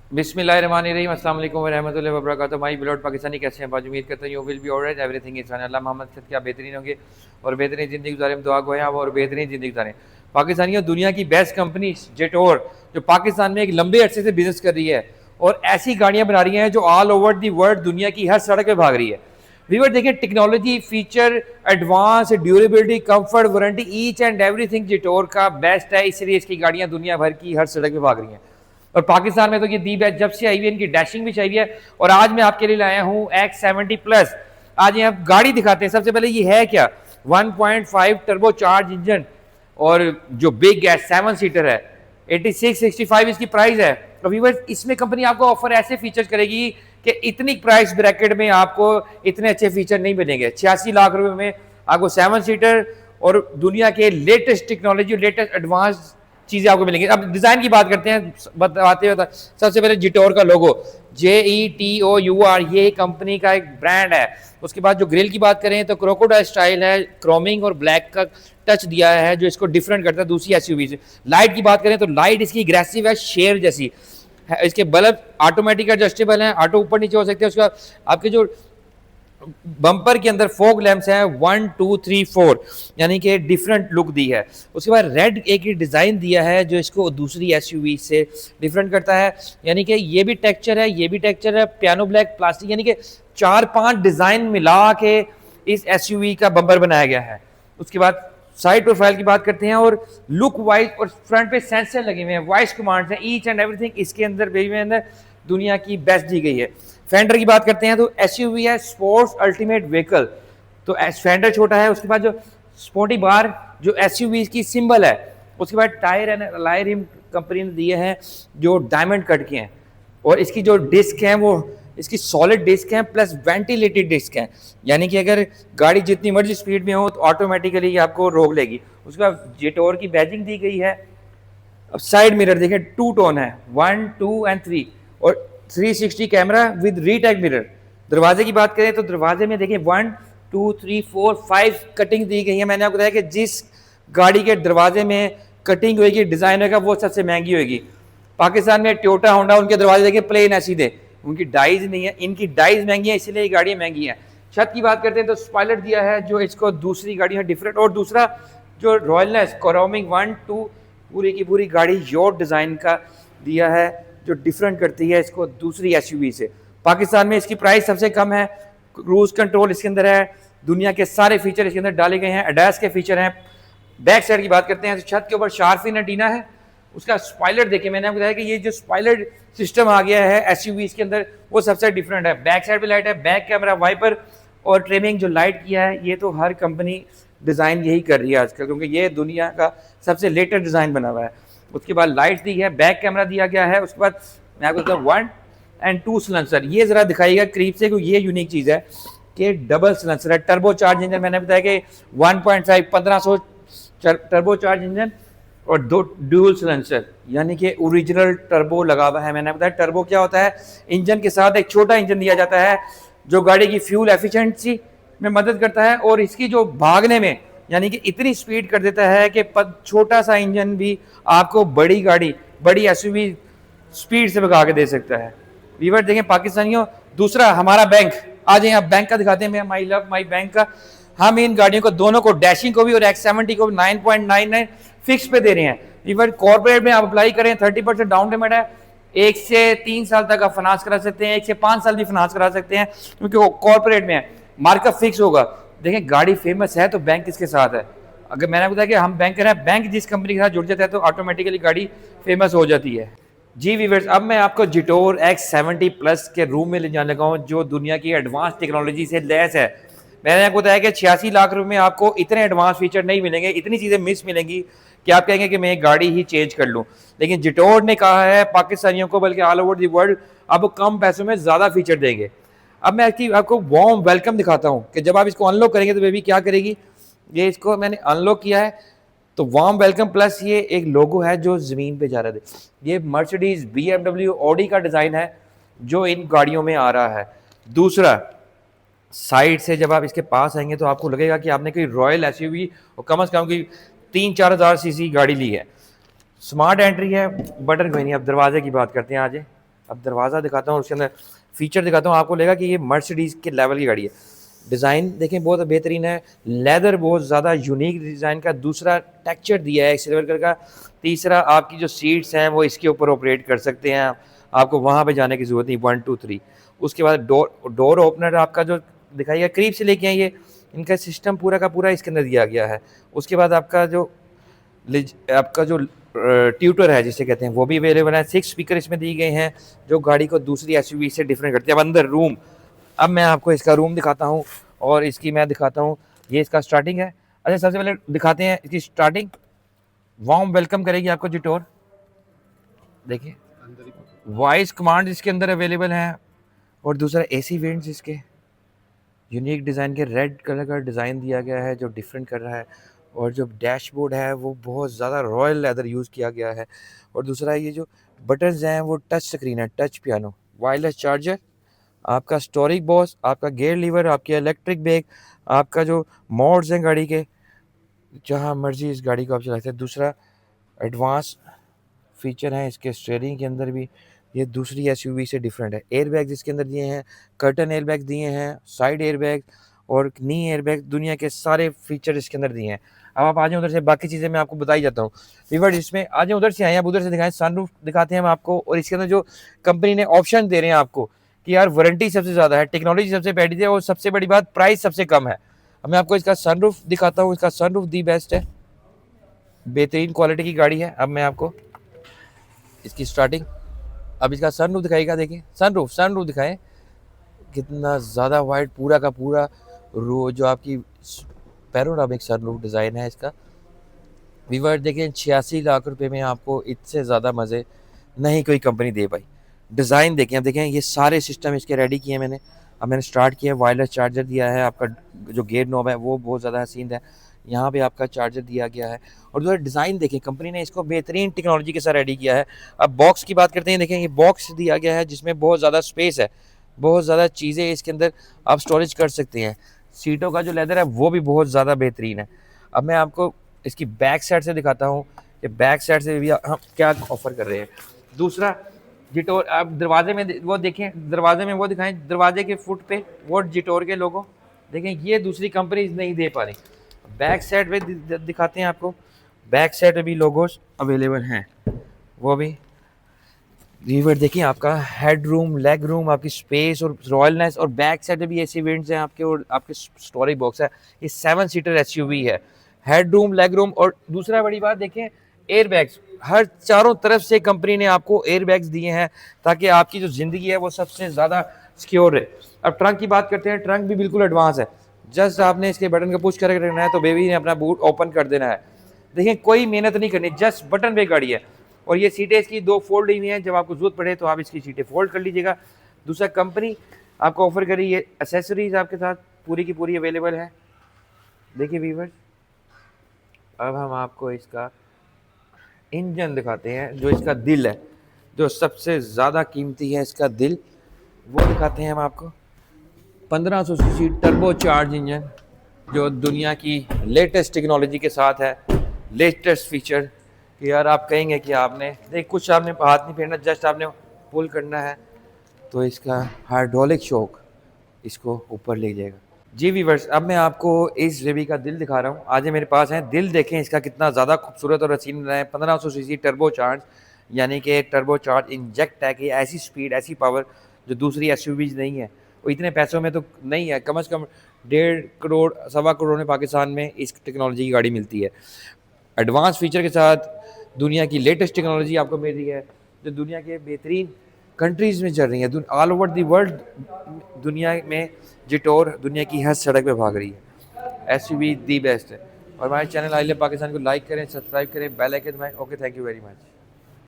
बिस्मिल्लाहिर्रहमानिर्रहीम, अस्सलाम वालेकुम व रहमतुल्लाहि व बरकातुहू। माई बिलॉट पाकिस्तानी कैसे हैं? आज उम्मीद करता हूँ you will be alright, everything is fine. Allah Mohammad खत क्या बेहतरीन होंगे और बेहतरीन ज़िंदगी गुजारे, दुआ गो है और बेहतरीन ज़िंदगी गुजारें। पाकिस्तानियों, दुनिया की बेस्ट कंपनी जेटोर जो पाकिस्तान में एक लंबे अरसे से बिजनेस कर रही है और ऐसी गाड़ियाँ बना रही हैं जो ऑल ओवर दी वर्ल्ड दुनिया की हर सड़क पर भाग रही है। वीवर देखिए, technology, feature, advance, durability, comfort, warranty, each and everything Jetour का बेस्ट है। इसलिए इसकी गाड़ियाँ दुनिया भर की हर सड़क पर भाग रही हैं और पाकिस्तान में तो ये दी बैच जब से आई हुई है, इनकी डैशिंग भी चाहिए है। और आज मैं आपके लिए लाया हूँ X70 प्लस। आज यहाँ गाड़ी दिखाते हैं। सबसे पहले ये है क्या, 1.5 टर्बो चार्ज इंजन और जो बिग है 7 सीटर है, 8665 इसकी प्राइस है। तो व्यूअर्स, इसमें कंपनी आपको ऑफर ऐसे फीचर्स करेगी कि इतनी प्राइस ब्रैकेट में आपको इतने अच्छे फीचर नहीं मिलेंगे। 86 लाख रुपए में आपको 7 सीटर और दुनिया के लेटेस्ट टेक्नोलॉजी, लेटेस्ट एडवांस चीजें आपको मिलेंगी। अब डिजाइन की बात करते हैं, बताते हुए सबसे पहले जिटोर का लोगो JETOUR, ये कंपनी का एक ब्रांड है। उसके बाद जो ग्रिल की बात करें तो क्रोकोडाइल स्टाइल है, क्रोमिंग और ब्लैक का टच दिया है जो इसको डिफरेंट करता है दूसरी एसयूवी से। लाइट की बात करें तो लाइट इसकी एग्रेसिव है, शेर जैसी है। इसके बल्ब ऑटोमेटिक एडजस्टेबल हैं, ऑटो ऊपर नीचे हो सकते हैं। उसके बाद आपके जो बम्पर के अंदर फोग लैंप्स हैं 1 2 3 4, यानी कि डिफरेंट लुक दी है। उसके बाद रेड एक डिज़ाइन दिया है जो इसको दूसरी एसयूवी से डिफरेंट करता है, यानी कि ये भी टेक्सचर है, ये भी टेक्सचर है, पियानो ब्लैक, प्लास्टिक, यानी कि 4-5 डिज़ाइन मिला के इस एसयूवी का बम्पर बनाया गया है। उसके बाद साइड प्रोफाइल की बात करते हैं और लुक वाइज और फ्रंट पे सेंसर लगे हुए हैं, वॉइस कमांड्स हैं, ईच एंड एवरीथिंग इसके अंदर दुनिया की बेस्ट दी गई है। फेंडर की बात करते हैं तो एसयूवी है, स्पोर्ट्स अल्टीमेट व्हीकल, तो फेंडर छोटा है। उसके बाद जो स्पोर्टी बार जो एसयूवी की सिंबल है। उसके बाद tyre and alloy rim company ने दिए हैं जो डायमंड कट के हैं और इसकी जो डिस्क हैं वो इसकी सॉलिड डिस्क हैं प्लस वेंटिलेटेड डिस्क हैं, यानी कि अगर गाड़ी जितनी मर्जी स्पीड में हो तो ऑटोमेटिकली आपको रोक लेगी। उसके बाद जेटोर की बैजिंग दी गई है। अब साइड मिरर देखें, 2 टोन है, 1 2 एंड 3 और 360 कैमरा विद रीटैग मिरर। दरवाजे की बात करें तो दरवाजे में देखिए 1 2 3 4 5 कटिंग दी गई है। मैंने आपको बताया कि जिस गाड़ी के दरवाजे में कटिंग होगी, डिजाइन होगा, वो सबसे महंगी होगी। पाकिस्तान में टोयोटा होंडा, उनके दरवाजे देखिए प्लेन है सीधे, उनकी डाइज नहीं है, इनकी डाइज महंगी है, इसलिए ये गाड़ियाँ महंगी हैं। छत की बात करते हैं तो स्पॉइलर दिया है जो इसको दूसरी गाड़ियाँ डिफरेंट, और दूसरा जो रॉयलनेस क्रोमिंग 1 2 पूरी की पूरी गाड़ी योर डिज़ाइन का दिया है जो डिफरेंट करती है इसको दूसरी एसयूवी से। पाकिस्तान में इसकी प्राइस सबसे कम है, क्रूज कंट्रोल इसके अंदर है, दुनिया के सारे फीचर इसके अंदर डाले गए हैं, एडास के फीचर हैं। बैक साइड की बात करते हैं तो छत के ऊपर शार्फिन एंटीना है। उसका स्पॉइलर देखिए, मैंने आपको बताया कि ये जो स्पॉइलर सिस्टम आ गया है एसयूवी के अंदर वो सबसे डिफरेंट है। बैक साइड पे लाइट है, बैक कैमरा, वाइपर और ट्रिमिंग जो लाइट किया है, ये तो हर कंपनी डिज़ाइन यही कर रही है आजकल, क्योंकि ये दुनिया का सबसे लेटेस्ट डिज़ाइन बना हुआ है। उसके बाद लाइट दी है, बैक कैमरा दिया गया है। उसके बाद मैं आपको बताऊँ 1 एंड 2 सिलेंसर, ये ज़रा दिखाइएगा करीब से, क्योंकि ये यूनिक चीज़ है कि डबल सिलेंसर है। टर्बो चार्ज इंजन, मैंने बताया कि 1.5 1500 टर्बो चार्ज इंजन और 2 ड्यूल सिलेंसर, यानी कि ओरिजिनल टर्बो लगा हुआ है। मैंने बताया टर्बो क्या होता है, इंजन के साथ एक छोटा इंजन दिया जाता है जो गाड़ी की फ्यूल एफिशिएंसी में मदद करता है और इसकी जो भागने में, यानी कि इतनी स्पीड कर देता है कि छोटा सा इंजन भी आपको बड़ी गाड़ी, बड़ी एसयूवी स्पीड से भगा के दे सकता है। वीवर देखें पाकिस्तानियों, दूसरा हमारा बैंक, आ जाए आप बैंक का दिखाते हैं, माई लव माई बैंक का। हम इन गाड़ियों को दोनों को, डैशिंग को भी और X70 को 9.99 फिक्स पे दे रहे हैं। इवन कॉर्पोरेट में आप अप्लाई करें 30% डाउन पेमेंट है, 1 से 3 साल तक आप फाइनेंस करा सकते हैं, 1 से 5 साल भी फाइनेंस करा सकते हैं, क्योंकि वो कॉर्पोरेट में है, मार्कअप फिक्स होगा। देखें गाड़ी फेमस है तो बैंक किसके साथ है। अगर मैंने बताया कि हम बैंक करें, बैंक जिस कंपनी के साथ जुड़ जाता है तो ऑटोमेटिकली गाड़ी फेमस हो जाती है। जी व्यूअर्स, अब मैं आपको जिटोर X70 प्लस के रूम में ले जाने लगा हूँ जो दुनिया की एडवांस टेक्नोलॉजी से लैस है। मैंने आपको बताया कि 86 लाख रुपए में आपको इतने एडवांस फीचर नहीं मिलेंगे, इतनी चीज़ें मिस मिलेंगी कि आप कहेंगे कि मैं गाड़ी ही चेंज कर लूँ। लेकिन जिटोर ने कहा है पाकिस्तानियों को, बल्कि ऑल ओवर दी वर्ल्ड, अब कम पैसों में ज़्यादा फीचर देंगे। अब मैं आपको वार्म वेलकम दिखाता हूँ कि जब आप इसको अनलॉक करेंगे तो बेबी क्या करेगी। ये इसको मैंने अनलॉक किया है तो वार्म वेलकम प्लस ये एक लोगो है जो ज़मीन पे जा रहा है। ये मर्सिडीज, BMW, ऑडी का डिज़ाइन है जो इन गाड़ियों में आ रहा है। दूसरा, साइड से जब आप इसके पास आएंगे तो आपको लगेगा कि आपने कोई रॉयल एसयूवी और कम से कम की 3-4 हज़ार सीसी गाड़ी ली है। स्मार्ट एंट्री है, बटन कोई नहीं। अब दरवाजे की बात करते हैं। आज अब दरवाज़ा दिखाता हूँ, उसके अंदर फीचर दिखाता हूँ, आपको लगेगा कि ये मर्सिडीज़ के लेवल की गाड़ी है। डिज़ाइन देखें बहुत बेहतरीन है, लेदर बहुत ज़्यादा यूनिक डिज़ाइन का, दूसरा टेक्सचर दिया है सिल्वर कलर का, तीसरा आपकी जो सीट्स हैं वो इसके ऊपर ऑपरेट कर सकते हैं, आपको वहाँ पे जाने की ज़रूरत नहीं, 1 2 3। उसके बाद डोर ओपनर आपका जो दिखाइएगा, करीब से लेके आइए, इनका सिस्टम पूरा का पूरा इसके अंदर दिया गया है। उसके बाद आपका जो ट्यूटर है जिसे कहते हैं वो भी अवेलेबल है। 6 स्पीकर इसमें दिए गए हैं जो गाड़ी को दूसरी एसयूवी से डिफरेंट करते हैं। अब अंदर रूम, अब मैं आपको इसका रूम दिखाता हूँ और इसकी मैं दिखाता हूँ, ये इसका स्टार्टिंग है। अच्छा सबसे पहले दिखाते हैं इसकी स्टार्टिंग। वार्म वेलकम करेगी आपको जिटोर, देखिए वॉइस कमांड इसके अंदर अवेलेबल है। और दूसरा एसी वेंट्स इसके यूनिक डिज़ाइन के, रेड कलर का डिज़ाइन दिया गया है जो डिफरेंट कर रहा है। और जो डैशबोर्ड है वो बहुत ज़्यादा रॉयल लेदर यूज़ किया गया है। और दूसरा ये जो बटन्स हैं वो टच स्क्रीन है, टच पियानो, वायरलेस चार्जर, आपका स्टोरिक बॉस, आपका गियर लीवर, आपकी इलेक्ट्रिक ब्रेक, आपका जो मोड्स हैं गाड़ी के, जहाँ मर्जी इस गाड़ी को आप चला सकते हैं। दूसरा एडवांस फीचर हैं इसके स्टीयरिंग के अंदर भी, ये दूसरी एसयूवी से डिफरेंट है। एयर बैग्स इसके अंदर दिए हैं, कर्टन एयर बैग दिए हैं, साइड एयर बैग और नी एयर बैग, दुनिया के सारे फीचर इसके अंदर दिए हैं। अब आप आ जाए उधर से, बाकी चीज़ें मैं आपको बताई जाता हूँ। वीवर इसमें आ जाए, उधर से आए, अब उधर से दिखाएं, सनरूफ दिखाते हैं हम आपको। और इसके अंदर जो कंपनी ने ऑप्शन दे रहे हैं आपको कि यार वारंटी सबसे ज़्यादा है, टेक्नोलॉजी सबसे बेहतर है और सबसे बड़ी बात प्राइस सबसे कम है। अब मैं आपको इसका सनरूफ दिखाता हूँ। इसका सनरूफ दी बेस्ट है, बेहतरीन क्वालिटी की गाड़ी है। अब मैं आपको इसकी स्टार्टिंग, अब इसका सनरूफ दिखाएगा, देखिए सनरूफ दिखाएं, कितना ज़्यादा वाइड, पूरा का पूरा रो जो आपकी पैनोरामिक सनरूफ डिज़ाइन है इसका। वीवर देखिए 86 लाख रुपए में आपको इससे ज़्यादा मज़े नहीं कोई कंपनी दे पाई। डिज़ाइन देखें, अब देखें ये सारे सिस्टम इसके रेडी किए मैंने। अब मैंने स्टार्ट किया, वायरलेस चार्जर दिया है, आपका जो गेट नॉब है वो बहुत ज़्यादा हसीन है, यहाँ पे आपका चार्जर दिया गया है। और जो डिज़ाइन देखें, कंपनी ने इसको बेहतरीन टेक्नोलॉजी के साथ रेडी किया है। अब बॉक्स की बात करते हैं, देखें ये बॉक्स दिया गया है जिसमें बहुत ज़्यादा स्पेस है, बहुत ज़्यादा चीज़ें इसके अंदर आप स्टोरेज कर सकते हैं। सीटों का जो लेदर है वो भी बहुत ज़्यादा बेहतरीन है। अब मैं आपको इसकी बैक साइड से दिखाता हूँ कि बैक साइड से भी हम क्या ऑफर कर रहे हैं। दूसरा जिटोर, आप दरवाजे में वो देखें, दरवाजे में वो दिखाएं, दरवाजे के फुट पे वो जिटोर के लोगो देखें, ये दूसरी कंपनी नहीं दे पा रही। बैक साइड पे दिखाते हैं आपको, बैक साइड पे भी लोगोस अवेलेबल हैं, वो भी वीवर देखिए, आपका हेड रूम, लेग रूम, आपकी स्पेस और रॉयलनेस। और बैक साइड में भी ऐसे इवेंट्स हैं आपके, और आपके स्टोरेज बॉक्स है। ये 7 सीटर एसयूवी है, हेड रूम, लेग रूम। और दूसरा बड़ी बात देखें, एयर बैग्स हर चारों तरफ से कंपनी ने आपको एयर बैग्स दिए हैं ताकि आपकी जो ज़िंदगी है वो सबसे ज़्यादा सिक्योर है। अब ट्रंक की बात करते हैं, ट्रंक भी बिल्कुल एडवांस है, जस्ट आपने इसके बटन को पुश करके रखना है तो बेबी ने अपना बूट ओपन कर देना है। देखिए कोई मेहनत नहीं करनी, जस्ट बटन पे गाड़ी है। और ये सीटें इसकी 2 फोल्ड हुई हैं, जब आपको जरूरत पड़े तो आप इसकी सीटें फोल्ड कर लीजिएगा। दूसरा कंपनी आपको ऑफर करी है एसेसरीज आपके साथ पूरी की पूरी अवेलेबल है। देखिए वीवर्स, अब हम आपको इसका इंजन दिखाते हैं, जो इसका दिल है, जो सबसे ज़्यादा कीमती है, इसका दिल वो दिखाते हैं हम आपको। 1500 सीसी टर्बो चार्ज इंजन जो दुनिया की लेटेस्ट टेक्नोलॉजी के साथ है, लेटेस्ट फीचर कि यार आप कहेंगे कि आपने देख कुछ आपने हाथ नहीं फेरना, जस्ट आपने पुल करना है तो इसका हाइड्रोलिक शॉक इसको ऊपर ले जाएगा। जी वीवर्स, अब मैं आपको इस रेबी का दिल दिखा रहा हूँ। आज मेरे पास है दिल, देखें इसका कितना ज़्यादा खूबसूरत और हसीन बनाया है। 1500 सीसी टर्बो चार्ज, यानी कि टर्बो चार्ज इंजेक्ट है कि ऐसी स्पीड, ऐसी पावर जो दूसरी एसयूवीज नहीं है। वो इतने पैसों में तो नहीं है, कम से कम 1.5 करोड़ 1.25 करोड़ में पाकिस्तान में इस टेक्नोलॉजी की गाड़ी मिलती है। एडवांस फीचर के साथ दुनिया की लेटेस्ट टेक्नोलॉजी आपको मिल रही है, जो दुनिया के बेहतरीन कंट्रीज़ में चल रही है, ऑल ओवर दी वर्ल्ड दुनिया में जिटोर दुनिया की हर सड़क पे भाग रही है। एसयूवी दी बेस्ट है। और हमारे चैनल आई लव पाकिस्तान को लाइक करें, सब्सक्राइब करें, बेल आइकन दबाएं। Okay, thank you very much.